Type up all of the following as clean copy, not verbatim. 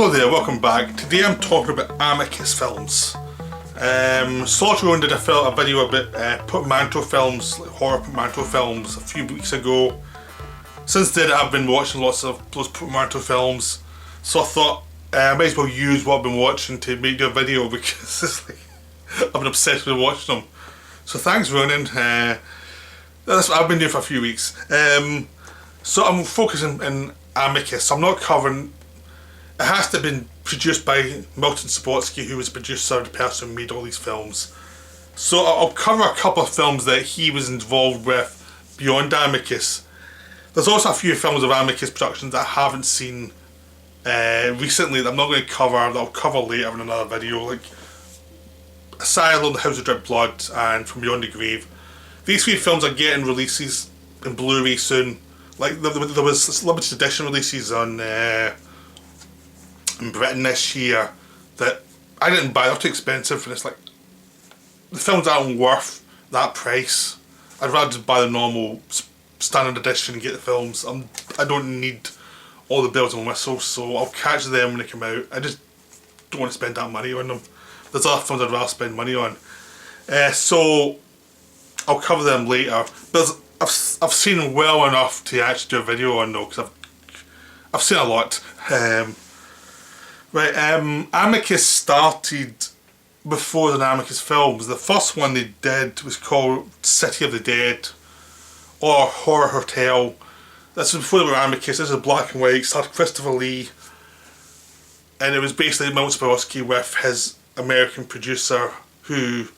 Hello there, welcome back. Today I'm talking about Amicus films. Slaughter did a video about portmanteau films, like horror portmanteau films, a few weeks ago. Since then I've been watching lots of those portmanteau films, so I thought I might as well use what I've been watching to make a video because it's like, I've been obsessed with watching them. So thanks Ronan, that's what I've been doing for a few weeks. So I'm focusing on Amicus. I'm not covering. It has to have been produced by Milton Subotsky, who was the producer, the person who made all these films. So I'll cover a couple of films that he was involved with beyond Amicus. There's also a few films of Amicus Productions that I haven't seen recently that I'm not going to cover, that I'll cover later in another video, like Asylum, The House of Dread Blood, and From Beyond the Grave. These three films are getting releases in Blu-ray soon. Like there was limited edition releases on in Britain this year that I didn't buy. They're too expensive, and it's like the films aren't worth that price. I'd rather just buy the normal standard edition and get the films. I don't need all the bells and whistles, so I'll catch them when they come out. I just don't want to spend that money on them. There's other films I'd rather spend money on. So I'll cover them later. But I've seen well enough to actually do a video on though, because I've seen a lot. Amicus started before the Amicus films. The first one they did was called City of the Dead or Horror Hotel. This was before they were Amicus. This is black and white. Started Christopher Lee, and it was basically Milton Subotsky with his American producer who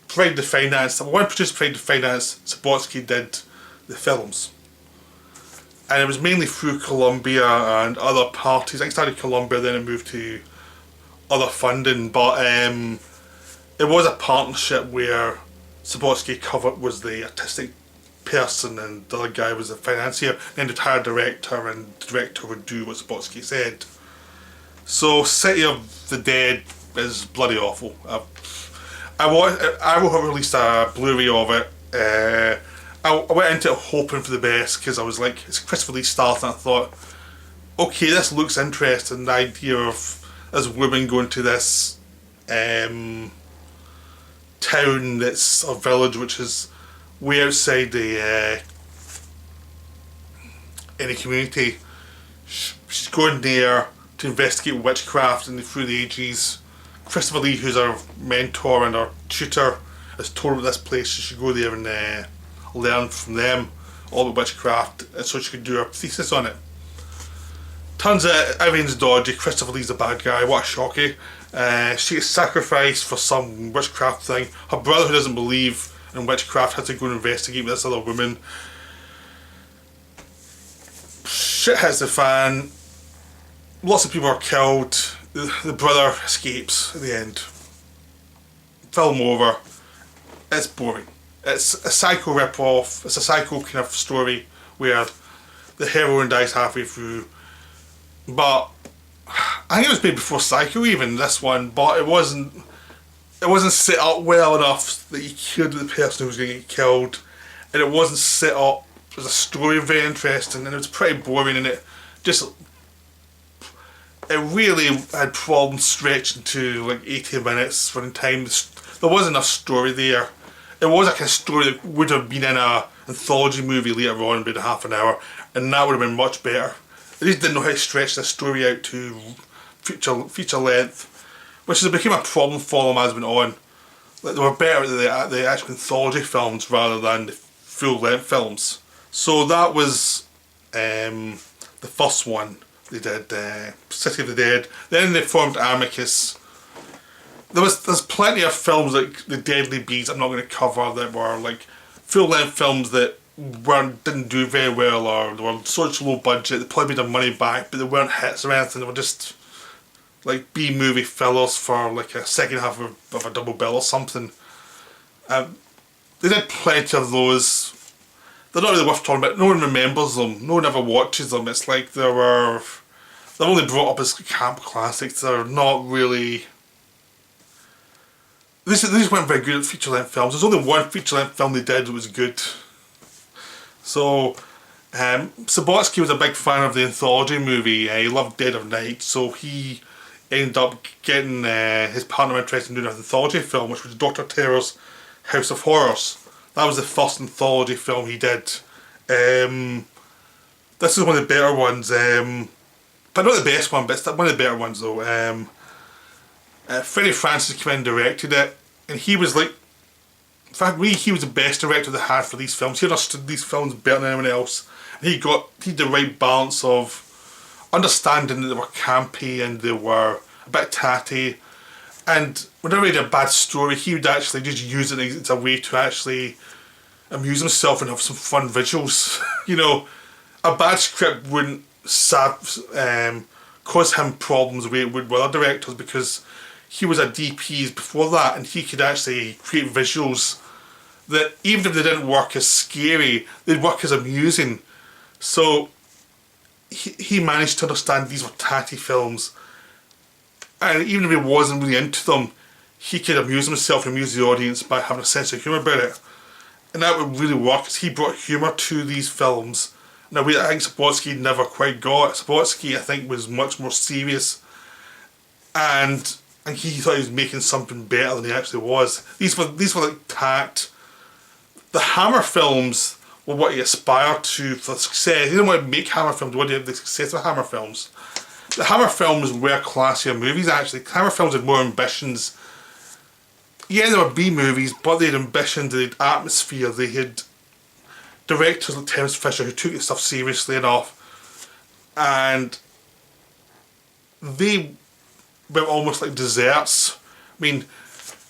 provided the finance. One producer provided the finance. Subotsky did the films. And it was mainly through Columbia and other parties. I started Columbia, then it moved to other funding, but it was a partnership where Subotsky was the artistic person and the other guy was the financier. Then they'd hire a director, and the director would do what Subotsky said. So City of the Dead is bloody awful. I will have released a Blu-ray of it. I went into it hoping for the best because I was like, it's Christopher Lee start, and I thought, okay, this looks interesting. The idea of this woman going to this town that's a village which is way outside the any community. She's going there to investigate witchcraft, and through the ages, Christopher Lee, who's our mentor and our tutor, has told her this place she should go there and learn from them all about witchcraft, and so she could do her thesis on it. Turns out everything's dodgy. Christopher Lee's a bad guy. What a shocky. She gets sacrificed for some witchcraft thing. Her brother, who doesn't believe in witchcraft, has to go and investigate with this other woman. Shit hits the fan. Lots of people are killed. The brother escapes at the end. Film over. It's boring. It's a psycho rip-off. It's a psycho kind of story where the heroine dies halfway through. But I think it was made before Psycho even, this one, but it wasn't set up well enough that you killed the person who was going to get killed, and it wasn't set up as a story very interesting, and it was pretty boring, and it really had problems stretching to like 80 minutes running time. There wasn't enough story there. It was like a story that would have been in an anthology movie later on, about half an hour, and that would have been much better. They just didn't know how to stretch this story out to feature length, which has become a problem for them as it went on. Like they were better at the actual anthology films rather than the full length films. So that was the first one they did, City of the Dead. Then they formed Amicus. There's plenty of films like The Deadly Bees I'm not going to cover that were like full length films that didn't do very well, or they were such low budget, they probably made their money back, but they weren't hits or anything. They were just like B-movie fillers for like a second half of a double bill or something. They did plenty of those. They're not really worth talking about. No one remembers them. No one ever watches them. It's like they're only brought up as camp classics. They're not really. These weren't very good at feature length films. There's only one feature length film they did that was good. So Subotsky was a big fan of the anthology movie. He loved Dead of Night, so he ended up getting his partner interested in doing an anthology film, which was Dr. Terror's House of Horrors. That was the first anthology film he did. This is one of the better ones, but not the best one, but it's one of the better ones though. Finney Francis came in and directed it, and he was like, in fact, really, he was the best director they had for these films. He understood these films better than anyone else. And he had the right balance of understanding that they were campy and they were a bit tatty. And whenever he had a bad story, he would actually just use it as a way to actually amuse himself and have some fun visuals. You know, a bad script wouldn't cause him problems the way it would with other directors, because he was a DP before that, and he could actually create visuals that, even if they didn't work as scary, they'd work as amusing. So he managed to understand these were tatty films, and even if he wasn't really into them, he could amuse himself and amuse the audience by having a sense of humour about it. And that would really work, because he brought humour to these films in a way that I think Subotsky never quite got. Subotsky, I think, was much more serious, and he thought he was making something better than he actually was. These were like tact. The Hammer films were what he aspired to for success. He didn't want to make Hammer films, he wanted to have the success of Hammer films. The Hammer films were classier movies, actually. Hammer films had more ambitions. Yeah, they were B movies, but they had ambition, they had atmosphere, they had directors like Terence Fisher who took this stuff seriously enough, and they were almost like desserts. I mean,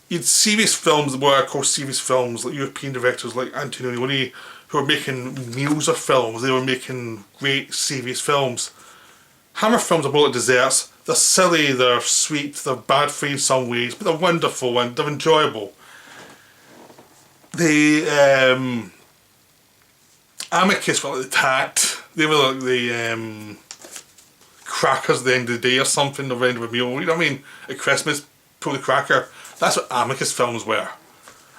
you had serious films that were, of course, serious films, like European directors like Antonioni, who were making meals of films. They were making great, serious films. Hammer films are more like desserts. They're silly, they're sweet, they're bad for you in some ways, but they're wonderful and they're enjoyable. The Amicus were like the tact. They were like the crackers at the end of the day or something, or end of a meal. You know what I mean? At Christmas, pull the cracker. That's what Amicus films were.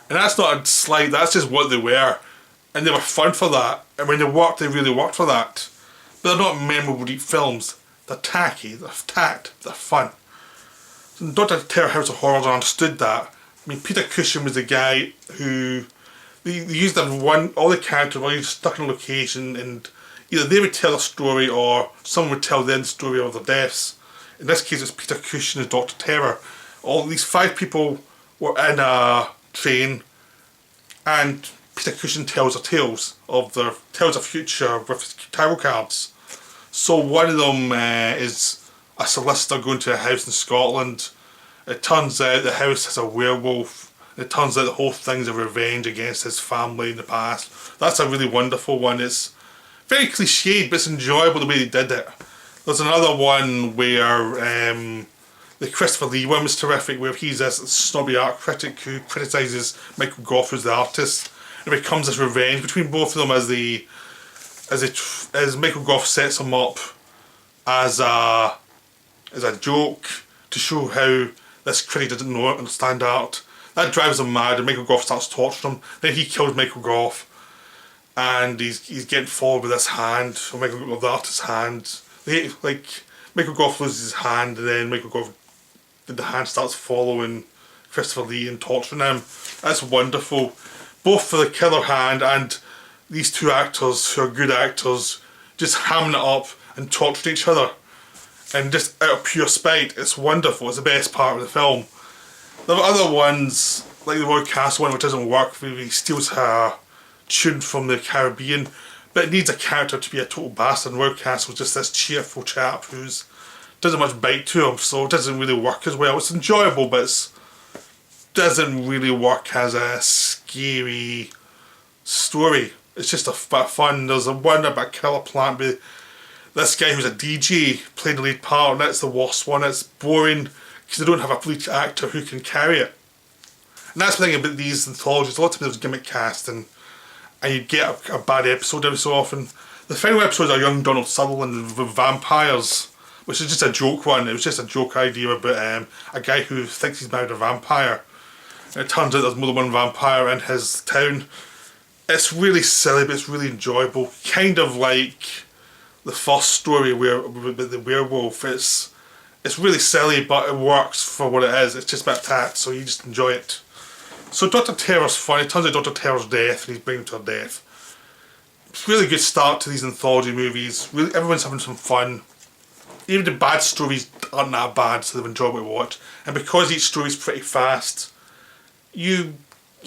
And that's not a slight, that's just what they were. And they were fun for that. And when they worked, they really worked for that. But they're not memorable deep films. They're tacky, they're tact, they're fun. So Dr. Terror House of Horrors understood that. I mean, Peter Cushing was the guy who, they used all the characters were stuck in a location, and either they would tell a story or someone would tell them the story of their deaths. In this case, it's Peter Cushing as Dr. Terror. All these 5 people were in a train, and Peter Cushing tells their tales of future with tarot cards. So one of them is a solicitor going to a house in Scotland. It turns out the house has a werewolf. It turns out the whole thing's a revenge against his family in the past. That's a really wonderful one. It's very cliched, but it's enjoyable the way they did it. There's another one where the Christopher Lee one was terrific, where he's this snobby art critic who criticises Michael Gough as the artist. It becomes this revenge between both of them as Michael Gough sets him up as a joke to show how this critic doesn't understand art. That drives him mad, and Michael Gough starts torturing him. Then he kills Michael Gough, and he's getting followed with this hand, or the artist's hand. Michael Gough loses his hand, and then the hand starts following Christopher Lee and torturing him. That's wonderful, both for the killer hand and these 2 actors who are good actors just hamming it up and torturing each other, and just out of pure spite. It's wonderful. It's the best part of the film. There are other ones, like the Roy Castle one, which doesn't work. He steals her tune from the Caribbean, but it needs a character to be a total bastard. And Roy Castle's just this cheerful chap who's doesn't much bite to him, so it doesn't really work as well. It's enjoyable, but it doesn't really work as a scary story. It's just a bit of fun. There's a one about Killer Plant with this guy who's a DJ playing the lead part, and that's the worst one. It's boring because they don't have a lead actor who can carry it. And that's the thing about these anthologies. A lot of times there's gimmick cast, and you get a bad episode every so often. The final episode is a young Donald Sutherland with vampires, which is just a joke one. It was just a joke idea about a guy who thinks he's married a vampire. And it turns out there's more than one vampire in his town. It's really silly, but it's really enjoyable. Kind of like the first story where with the werewolf. It's really silly, but it works for what it is. It's just about tat, so you just enjoy it. So Dr. Terror's fun. It turns out Dr. Terror's death, and he's bringing him to her death. It's a really good start to these anthology movies. Really, everyone's having some fun. Even the bad stories aren't that bad, so they've enjoyed what we watch. And because each story's pretty fast, you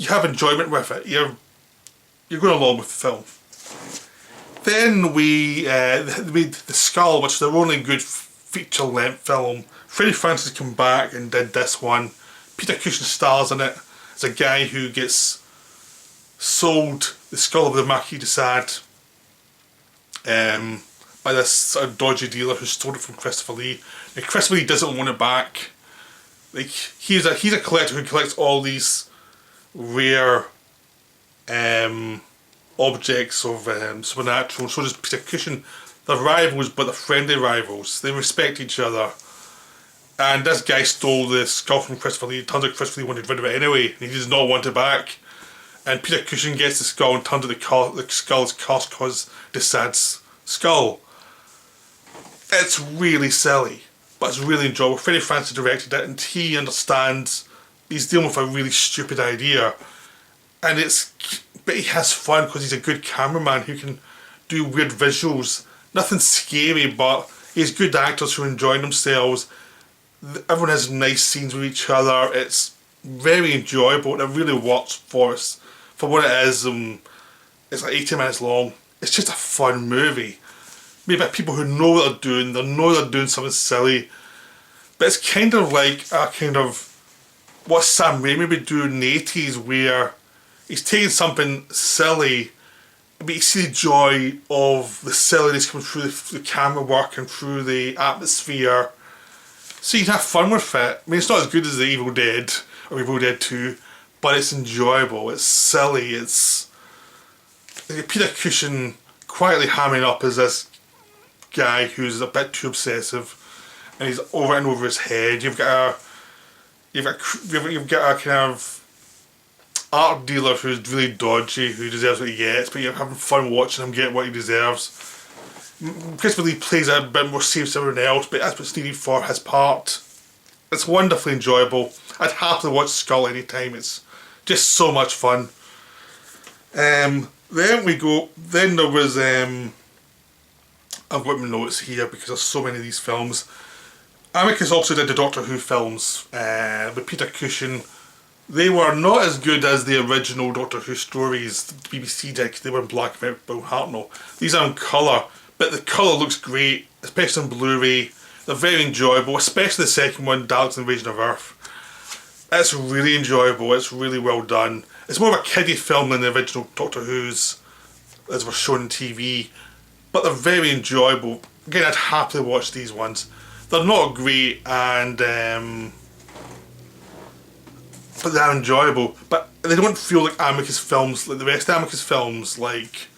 have enjoyment with it. You're going along with the film. Then we made The Skull, which is their only good feature-length film. Finney Francis came back and did this one. Peter Cushing stars in it. It's a guy who gets sold the skull of the Marquis de Sade by this sort of dodgy dealer who stole it from Christopher Lee. Now, Christopher Lee doesn't want it back. Like he's a collector who collects all these rare objects of supernatural. So does Peter Cushing. They're rivals, but they're friendly rivals. They respect each other. And this guy stole the skull from Christopher Lee. It turns out Christopher Lee wanted rid of it anyway, and he does not want it back. And Peter Cushing gets the skull, and turns out the skull is cursed because de Sade's skull. It's really silly, but it's really enjoyable. Finney Francis directed it, and he understands he's dealing with a really stupid idea, but he has fun because he's a good cameraman who can do weird visuals. Nothing scary, but he has good actors who are enjoying themselves. Everyone has nice scenes with each other. It's very enjoyable, and it really works for us for what it is. It's like 80 minutes long. It's just a fun movie. Made by people who know what they're doing. They know they're doing something silly. But it's kind of like what Sam Raimi would do in the 80s, where he's taking something silly, but you see the joy of the silliness coming through the camera work and through the atmosphere. So you can have fun with it. I mean, it's not as good as the Evil Dead or Evil Dead 2, but it's enjoyable, it's silly, it's... Peter Cushing quietly hamming up as this guy who's a bit too obsessive, and he's over and over his head. You've got a kind of art dealer who's really dodgy, who deserves what he gets, but you're having fun watching him get what he deserves. Christopher Lee plays it a bit more safe than everyone else, but that's what's needed for his part. It's wonderfully enjoyable. I'd happily watch Skull anytime. It's just so much fun. Then there was I've got my notes here because there's so many of these films. Amicus also did the Doctor Who films with Peter Cushing. They were not as good as the original Doctor Who stories the BBC did, because they were in black and white, Bill Hartnell. These are in colour, but the colour looks great, especially on Blu-ray. They're very enjoyable, especially the second one, Daleks Invasion of Earth. It's really enjoyable, it's really well done. It's more of a kiddie film than the original Doctor Who's, as were shown on TV, but they're very enjoyable. Again, I'd happily watch these ones. They're not great, and but they're enjoyable. But they don't feel like Amicus films, like the rest of Amicus films. Like,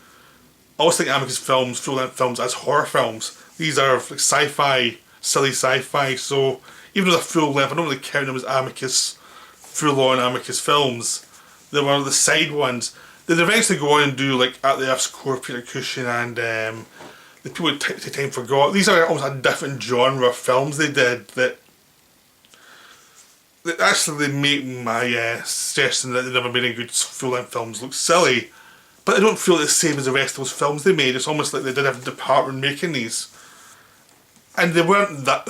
I always think Amicus films, full-length films, as horror films. These are like sci-fi, silly sci-fi. So even though they're full-length, I don't really count them as Amicus, full-on Amicus films. They were the side ones. They'd eventually go on and do like At the Earth's Core, Peter Cushing, and the people who take time forgot. These are almost a different genre of films they did that actually make my suggestion that they've never made any good full-length films look silly, but they don't feel the same as the rest of those films they made. It's almost like they did have a department making these, and they weren't that.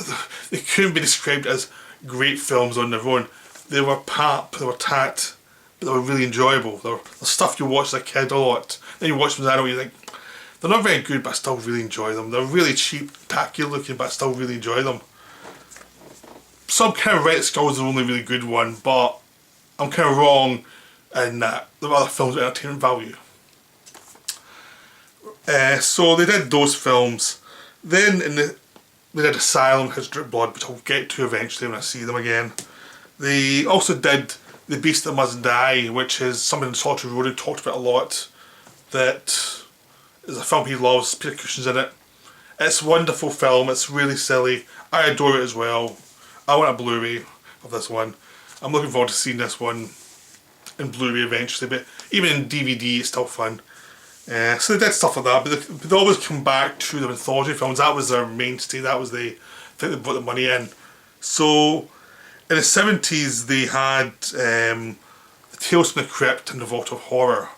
They couldn't be described as great films on their own. They were pap, they were tat, but they were really enjoyable. They're stuff you watch as a kid a lot. Then you watch them as an adult, you think they're not very good, but I still really enjoy them. They're really cheap, tacky looking, but I still really enjoy them. So I'm kind of right that Skull's the only really good one, but I'm kind of wrong in that there are other films with entertainment value. So they did those films. Then they did Asylum, His Drip Blood, which I'll get to eventually when I see them again. They also did The Beast That Must Die, which is something Solitary Road had talked about a lot. That is a film he loves. Peter Cushing's in it. It's a wonderful film. It's really silly. I adore it as well. I want a Blu-ray of this one. I'm looking forward to seeing this one in Blu-ray eventually, but even in DVD it's still fun. So they did stuff like that, but they always come back to the anthology films. That was their mainstay, that was the thing that brought the money in. So in the 70s they had the Tales from the Crypt and the Vault of Horror.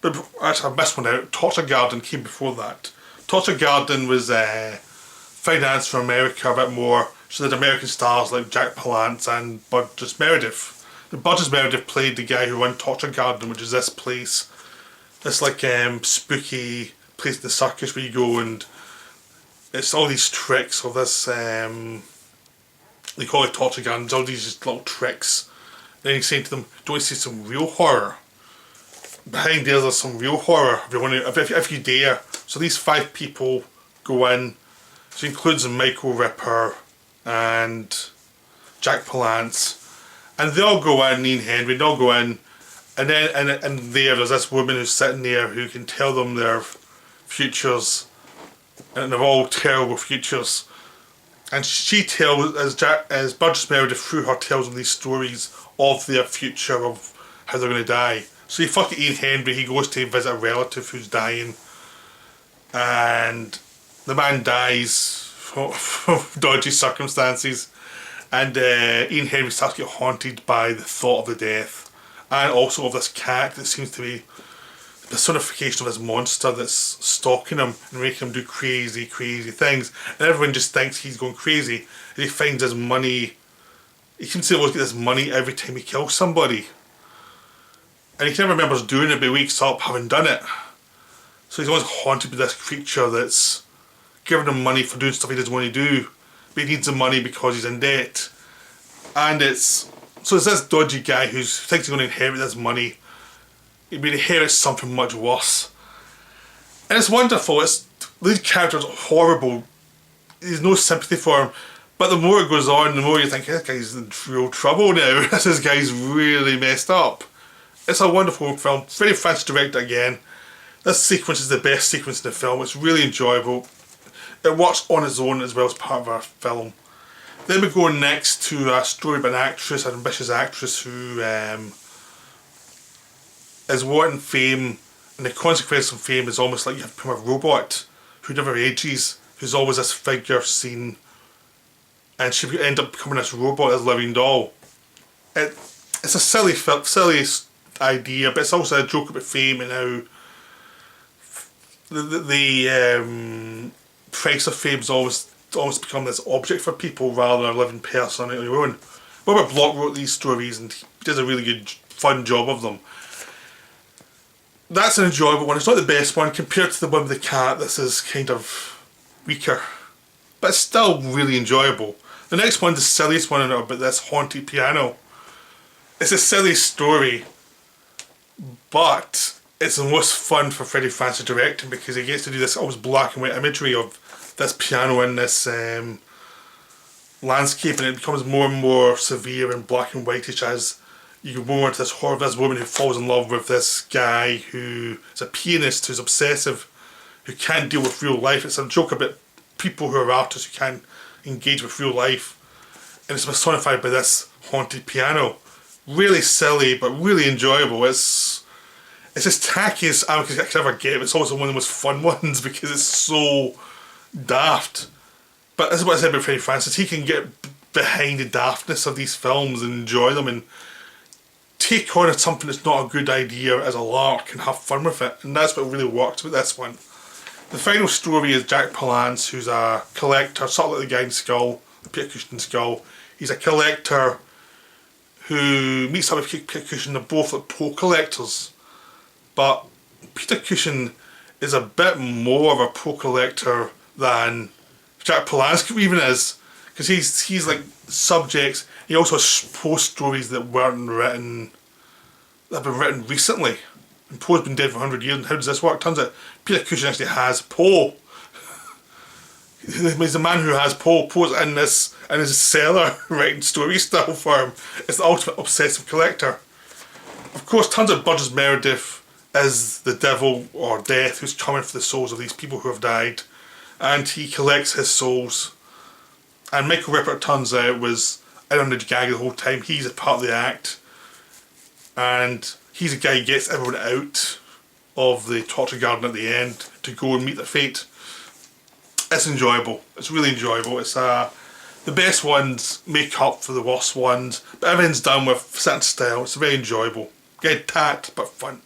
But actually I missed one out. Torture Garden came before that. Torture Garden was financed from America a bit more. So they had American stars like Jack Palance and Burgess Meredith. Burgess Meredith played the guy who ran Torture Garden, which is this place. This like spooky place in the circus where you go and it's all these tricks of this, they call it Torture Garden, all these just little tricks. Then he's saying to them, don't you see some real horror? Behind there there's some real horror if you dare. So these 5 people go in, so it includes Michael Ripper and Jack Palance, and they all go in, Ian Henry, they all go in, and then and there's this woman who's sitting there who can tell them their futures, and they're all terrible futures. And she tells, as Burgess Meredith through her tells them these stories of their future, of how they're going to die. So you fuck Ian Henry, he goes to visit a relative who's dying, and the man dies from dodgy circumstances, and Ian Henry starts to get haunted by the thought of the death, and also of this cat that seems to be the personification of this monster that's stalking him and making him do crazy things, and everyone just thinks he's going crazy. And he finds his money, he seems to always get this money every time he kills somebody, and he never remembers doing it, but he wakes up having done it. So he's always haunted by this creature that's giving him money for doing stuff he doesn't want to do, but he needs the money because he's in debt. And it's this dodgy guy who thinks he's going to inherit this money, but he inherits something much worse. And it's wonderful. The lead character's horrible. There's no sympathy for him. But the more it goes on, the more you think, this guy's in real trouble now. This guy's really messed up. It's a wonderful film. Finney Francis directed again. This sequence is the best sequence in the film. It's really enjoyable. It works on its own as well as part of our film. Then we go next to a story about an actress, an ambitious actress who is wanting fame, and the consequence of fame is almost like you have become a robot who never ages, who's always this figure seen, and she end up becoming this robot, this living doll. It's a silly idea, but it's also a joke about fame and how the price of fame is almost become this object for people rather than a living person on your own. Robert Bloch wrote these stories and he does a really good, fun job of them. That's an enjoyable one. It's not the best one compared to the one with the cat. This is kind of weaker, but it's still really enjoyable. The next one's the silliest one about this haunted piano. It's a silly story, but it's the most fun for Finney Francis directing because he gets to do this almost black and white imagery of this piano in this landscape, and it becomes more and more severe and black and whitish as you go more into this horror of this woman who falls in love with this guy who is a pianist who's obsessive, who can't deal with real life. It's a joke about people who are artists who can't engage with real life, and it's personified by this haunted piano. Really silly but really enjoyable. It's as tacky as Amicus could ever get, but it's also one of the most fun ones because it's so daft. But that's what I said about Finney Francis. He can get behind the daftness of these films and enjoy them and take on something that's not a good idea as a lark and have fun with it, and that's what really works with this one. The final story is Jack Palance, who's a collector, sort of like the guy in Skull, the Peter Cushing Skull. He's a collector who meets up with Peter Cushing. They're both like Poe collectors, but Peter Cushing is a bit more of a Poe collector than Jack Palance even is, because he's like subjects. He also has Poe stories that weren't written, that have been written recently. And Poe's been dead for 100 years, and how does this work? Turns out Peter Cushing actually has Poe. He's the man who has Poe. Poe's in his cellar writing story stuff for him. It's the ultimate obsessive collector. Of course, turns out Burgess Meredith is the devil or death who's coming for the souls of these people who have died, and he collects his souls. And Michael Ripper, turns out, was in on the gag the whole time. He's a part of the act, and He's the guy who gets everyone out of the torture garden at the end to go and meet their fate. It's enjoyable. It's really enjoyable. It's the best ones make up for the worst ones, but everything's done with certain style. It's very enjoyable. Get tact, but fun.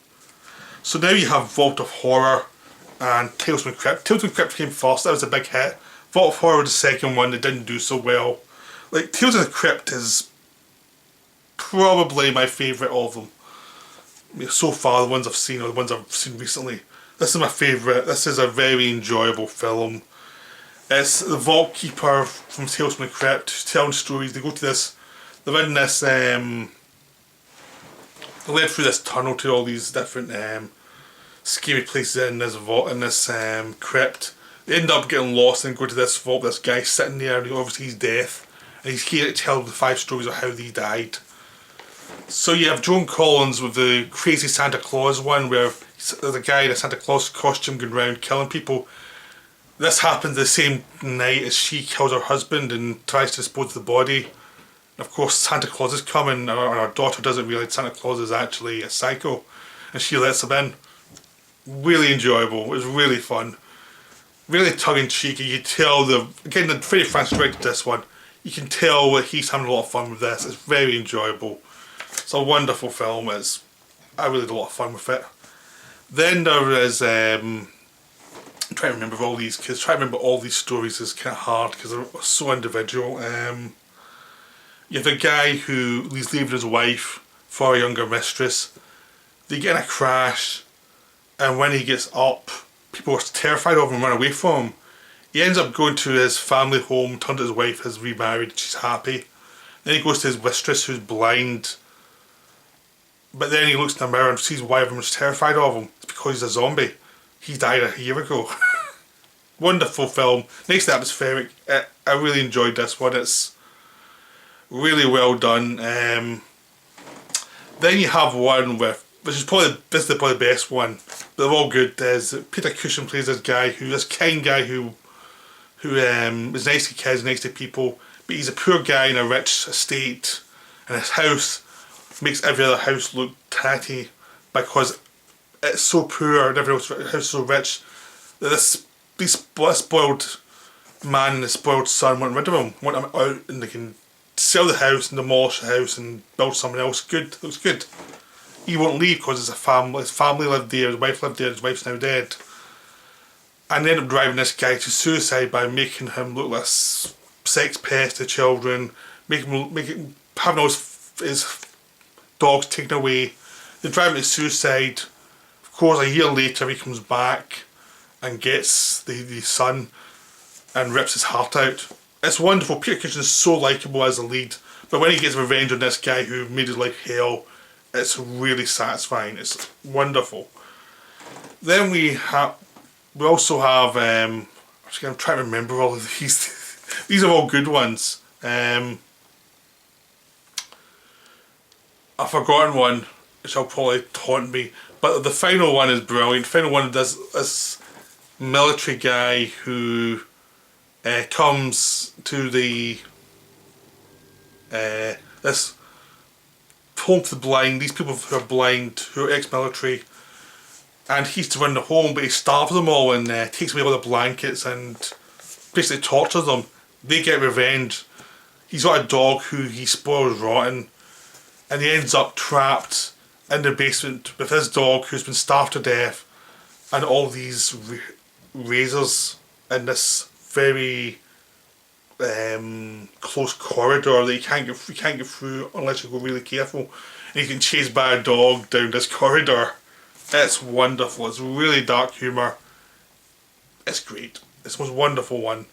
So now you have Vault of Horror and Tales from the Crypt. Tales from the Crypt came first. That was a big hit. Vault of Horror was the second one that didn't do so well. Like, Tales of the Crypt is probably my favourite of them. I mean, so far, the ones I've seen, or the ones I've seen recently. This is my favourite. This is a very enjoyable film. It's the Vault Keeper from Tales from the Crypt who's telling stories. They go to this, they're in this, they're led through this tunnel to all these different scary places in this vault, in this crypt. They end up getting lost and go to this vault. This guy sitting there, and obviously he's death, and he's here to tell the 5 stories of how they died. So you have Joan Collins with the crazy Santa Claus one, where there's a guy in a Santa Claus costume going around killing people. This happens the same night as she kills her husband and tries to dispose of the body. And of course, Santa Claus is coming, and our daughter doesn't realise Santa Claus is actually a psycho, and she lets him in. Really enjoyable. It was really fun. Really tongue-in-cheek. You tell again, the Finney Francis directed this one. You can tell that he's having a lot of fun with this. It's very enjoyable. It's a wonderful film. I really had a lot of fun with it. Then there is I'm trying to remember all these, because trying to remember all these stories is kind of hard because they're so individual. You have a guy he's leaving his wife for a younger mistress. They get in a crash, and when he gets up, people are terrified of him and run away from him. He ends up going to his family home, turns out his wife has remarried, she's happy. Then he goes to his mistress who's blind, but then he looks in the mirror and sees why everyone's terrified of him. It's because he's a zombie. He died a year ago. Wonderful film, nice atmospheric. I really enjoyed this one. It's really well done. Then you have one with, which is probably the best one, but they're all good. There's Peter Cushing plays this kind guy who is nice to kids, nice to people, but he's a poor guy in a rich estate, and his house makes every other house look tatty because it's so poor and every house is so rich that this spoiled man and the spoiled son want rid of him, want him out, and they can sell the house and demolish the house and build something else good. Looks good. He won't leave because his family lived there, his wife lived there, his wife's now dead. And they end up driving this guy to suicide by making him look like a sex pest to children, having all his dogs taken away. They drive him to suicide. Of course, a year later he comes back and gets the son and rips his heart out. It's wonderful. Peter Cushing is so likeable as a lead, but when he gets revenge on this guy who made his life hell, it's really satisfying. It's wonderful. Then we also have I'm trying to remember all of these. These are all good ones. I've forgotten one, which will probably taunt me, but the final one is brilliant. The final one does this military guy who comes to this home for the blind, these people who are blind, who are ex-military, and he's to run the home, but he starves them all and takes away all the blankets and basically tortures them. They get revenge. He's got a dog who he spoils rotten, and he ends up trapped in the basement with his dog who's been starved to death, and all these razors in this very close corridor that you can't get through unless you go really careful, and you can chase by a dog down this corridor. It's wonderful. It's really dark humour. It's great. It's the most wonderful one.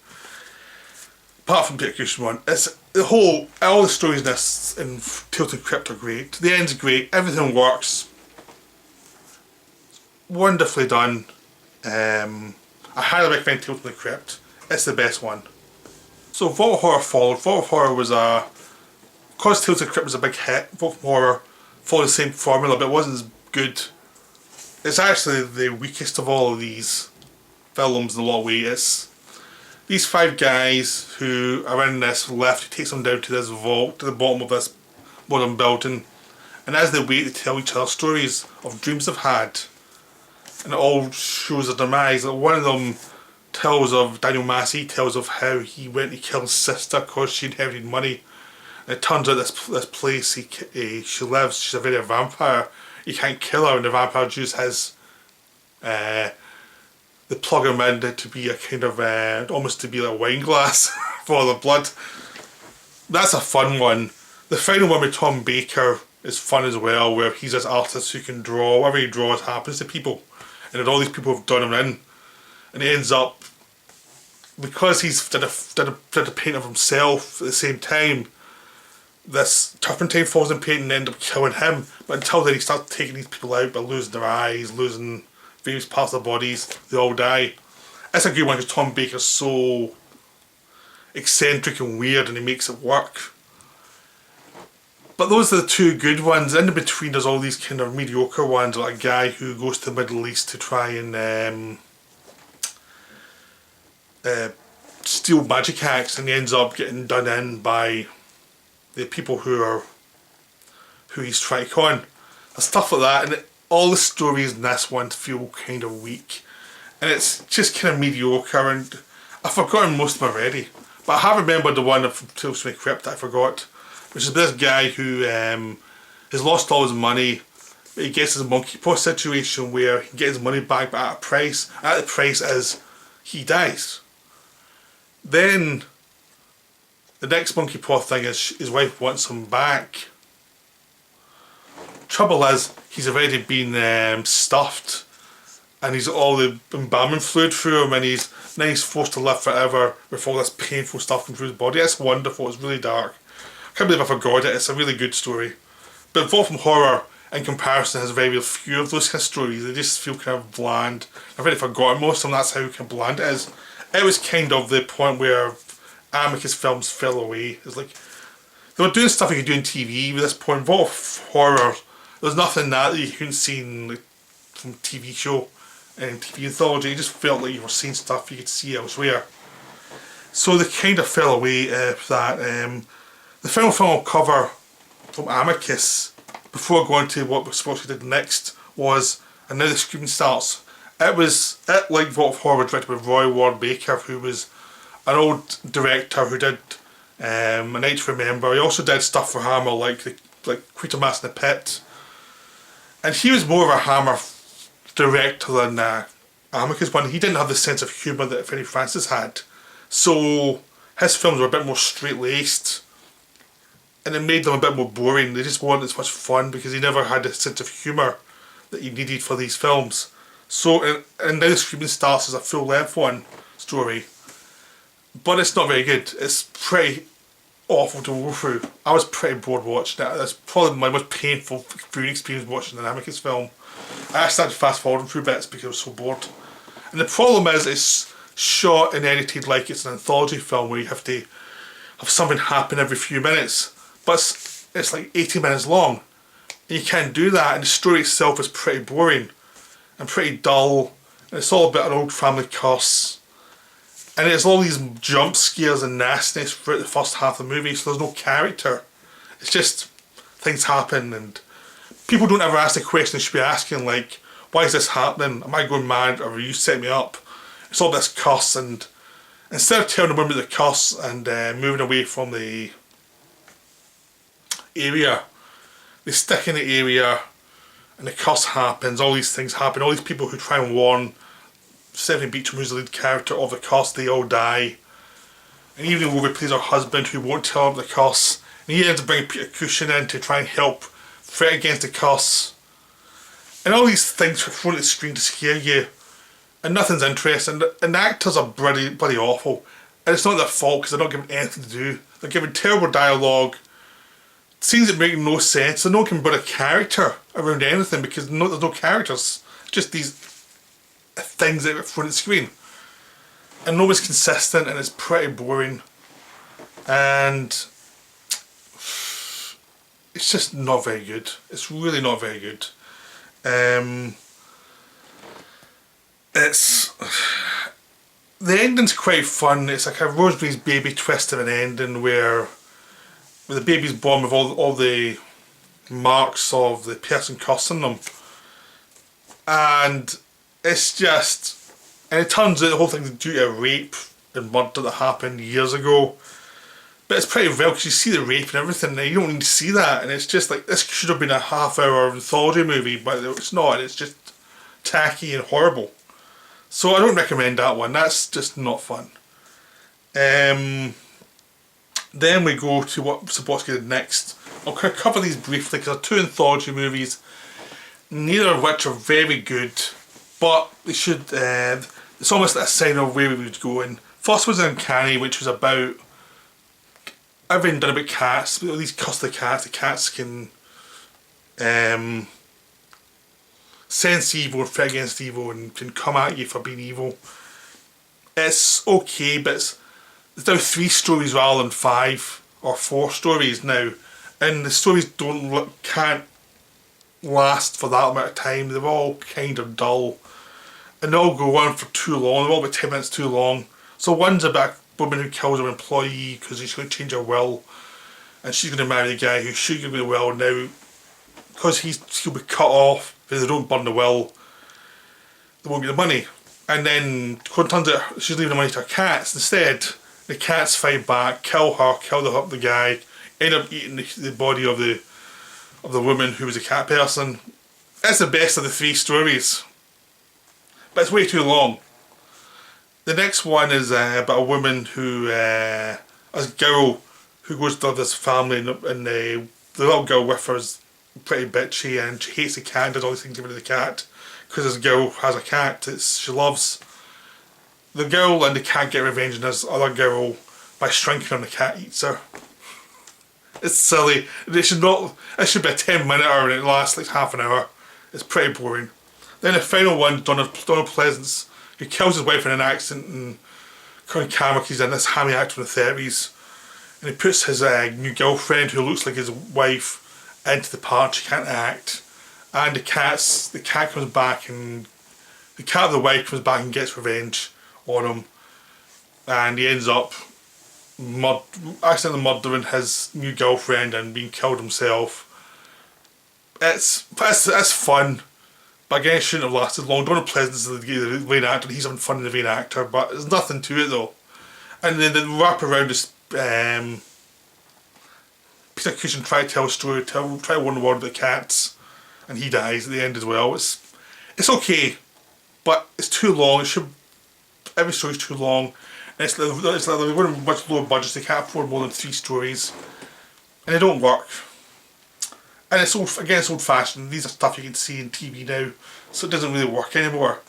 Apart from Peter Cushing one, it's all the stories in this in Tales from the Crypt are great. The end's great. Everything works. Wonderfully done. I highly recommend Tales from the Crypt. It's the best one. So Vault of Horror followed. Vault of Horror was because Tales of the Crypt was a big hit, Vault of Horror followed the same formula, but it wasn't as good. It's actually the weakest of all of these films in a lot of ways. It's these 5 guys who are in this lift, who takes them down to this vault, to the bottom of this modern building, And as they wait, they tell each other stories of dreams they've had. And it all shows their demise. Like one of them tells of, Daniel Massey tells of how he went to kill his sister because she inherited money. And it turns out this place she lives, she's a very vampire. You can't kill her, and the vampire uses his, they plug him in to be a kind of, almost to be like a wine glass for the blood. That's a fun one. The final one with Tom Baker is fun as well, where he's this artist who can draw, whatever he draws happens to people. And then all these people have done him in. And he ends up, because he's did a paint of himself at the same time, this turpentine falls in paint and ends up killing him. But until then he starts taking these people out by losing their eyes, losing various parts of their bodies, they all die. It's a good one because Tom Baker's so eccentric and weird and he makes it work. But those are the two good ones. In between there's all these kind of mediocre ones, like a guy who goes to the Middle East to try and steal magic acts, and he ends up getting done in by the people who he's trying to con. And stuff like that, and all the stories in this one feel kind of weak. And it's just kind of mediocre, and I've forgotten most of them already. But I have remembered the one from Tales from the Crypt that I forgot, which is this guy who has lost all his money, but he gets his monkey paw situation where he can get his money back but at a price. At the price is he dies. Then the next monkey paw thing is his wife wants him back. Trouble is he's already been stuffed, and he's all the embalming fluid through him, and now he's forced to live forever with all this painful stuff going through his body. It's wonderful. It's really dark. I can't believe I forgot it. It's a really good story. But Evolved from Horror, in comparison, has very few of those kind of stories. They just feel kind of bland. I've already forgotten most of them. That's how kind of bland it is. It was kind of the point where Amicus films fell away. It's like they were doing stuff you could do on TV. At this point, Evolved from Horror, there's nothing that you couldn't see from TV show and TV anthology. You just felt like you were seeing stuff you could see elsewhere. So they kind of fell away with that. The final film I'll cover from Amicus, before going to what we're supposed to do next, was And Now the Screaming Starts. It, like Vault of Horror, directed by Roy Ward Baker, who was an old director who did A Night to Remember. He also did stuff for Hammer like Quatermass in the Pit. And he was more of a Hammer director than Amicus one. He didn't have the sense of humour that Finney Francis had. So his films were a bit more straight-laced, and it made them a bit more boring. They just weren't as much fun because he never had a sense of humour that you needed for these films. So, and Now the Screaming Starts is a full-length one story, but it's not very good. It's pretty awful to go through. I was pretty bored watching it. That's probably my most painful viewing experience watching an Amicus film. I started fast forwarding through bits because I was so bored. And the problem is it's shot and edited like it's an anthology film where you have to have something happen every few minutes. But it's like 80 minutes long. And you can't do that, and the story itself is pretty boring and pretty dull. And it's all about an old family curse. And it's all these jump scares and nastiness throughout the first half of the movie, so there's no character. It's just things happen, and people don't ever ask the question they should be asking, like, why is this happening? Am I going mad, or are you setting me up? It's all this curse, and instead of telling them about the curse and moving away from the area, they stick in the area and the curse happens, all these things happen, all these people who try and warn Stephanie Beacham, who's the lead character, of the curse, they all die. And Evelyn Woolver plays her husband who won't tell her the curse, and he ends up bringing Peter Cushing in to try and help fight against the curse. And all these things are thrown at the screen to scare you, and nothing's interesting, and the actors are bloody awful. And it's not their fault because they're not given anything to do. They're given terrible dialogue, scenes that make no sense. They're not given but a character around anything because there's no characters. Just these things that are thrown at the screen. And nobody's consistent, and it's pretty boring. And it's just not very good. It's really not very good. The ending's quite fun. It's like a Rosemary's Baby twist of an ending where the baby's born with all the marks of the person cussing them. And it's just, and it turns out the whole thing's due to a rape and murder that happened years ago. But it's pretty real because you see the rape and everything, and you don't need to see that. And it's just like, this should have been a half-hour anthology movie, but it's not. It's just tacky and horrible. So I don't recommend that one. That's just not fun. Then we go to what Sapolsky did next. I'll kind of cover these briefly because they're two anthology movies, neither of which are very good, but they should. It's almost a sign of where we would go in. First was Uncanny, which was about everything done about cats. These cuss the cats can sense evil and fight against evil and can come at you for being evil. It's okay, but it's now 3 stories rather than 5 or 4 stories now, and the stories can't last for that amount of time. They're all kind of dull, and they all go on for too long. They're all about 10 minutes too long. So one's about a woman who kills her employee because she's going to change her will, and she's going to marry the guy who should give her the will now, because he'll be cut off. If they don't burn the will, they won't get the money. And then it turns out she's leaving the money to her cats instead. The cats fight back, kill her, kill the guy, end up eating the body of the woman who was a cat person. That's the best of the 3 stories, but it's way too long. The next one is about a woman who, a girl who goes to this family, and the little girl with her is pretty bitchy, and she hates the cat and does all these things to the cat because this girl has a cat that she loves. The girl and the cat get revenge on this other girl by shrinking her, and the cat eats her. It's silly. It should be a 10-minute and it lasts like half an hour. It's pretty boring. Then the final one, Donald Pleasance, who kills his wife in an accident, and Colin Kamek, in this hammy actor in the 30s, and he puts his new girlfriend, who looks like his wife, into the part. She can't act, and the cat comes back, and the cat of the wife comes back and gets revenge on him, and he ends up accidentally murdering his new girlfriend and being killed himself. It's fun, but again, it shouldn't have lasted long. Donald Pleasance is the main actor, he's having fun in the main actor, but there's nothing to it though. And then the wrap around is Peter Cushing try to tell a story, try to warn the world about the cats, and he dies at the end as well. It's okay, but it's too long. Every story's too long, and it's like they're going much lower budgets. They can't afford more than 3 stories, and they don't work. And it's old fashioned. These are stuff you can see in TV now, so it doesn't really work anymore.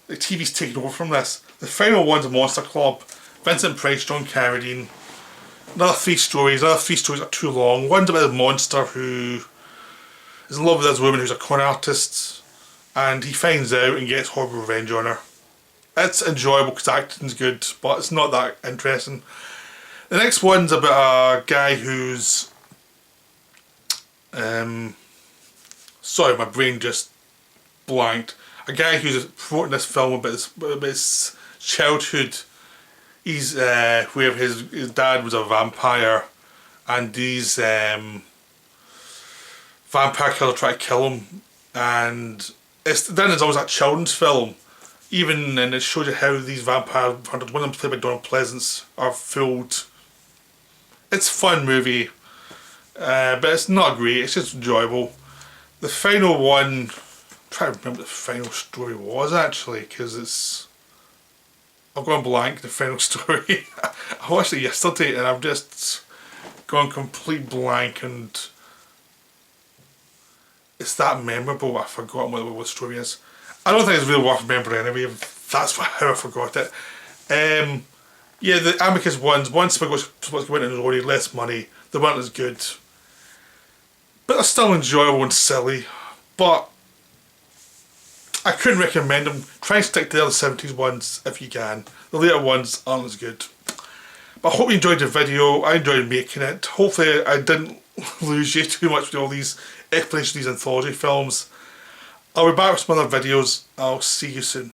The TV's taken over from this. The final one's a Monster Club. Vincent Price, John Carradine. Another 3 stories. Another 3 stories are too long. One's about a monster who is in love with this woman who's a con artist, and he finds out and gets horrible revenge on her. It's enjoyable because the acting's good, but it's not that interesting. The next one's about a guy who's sorry, my brain just blanked. A guy who's promoting this film about his childhood. He's where his dad was a vampire, and these vampire killers try to kill him, and it's always a children's film. Even, and it shows you how these vampire hunters, one of them played by Donald Pleasance, are fooled. It's a fun movie, but it's not great, it's just enjoyable. The final one, I'm trying to remember what the final story was actually, because I've gone blank, the final story. I watched it yesterday and I've just gone complete blank, and it's that memorable I've forgotten what the story is. I don't think it's really worth remembering anyway, that's how I forgot it. Yeah, the Amicus ones, once we went in and already less money, they weren't as good. But they're still enjoyable and silly, but I couldn't recommend them. Try and stick to the other 70s ones if you can. The later ones aren't as good. But I hope you enjoyed the video. I enjoyed making it. Hopefully I didn't lose you too much with all these explanations of these anthology films. I'll be back with some other videos. I'll see you soon.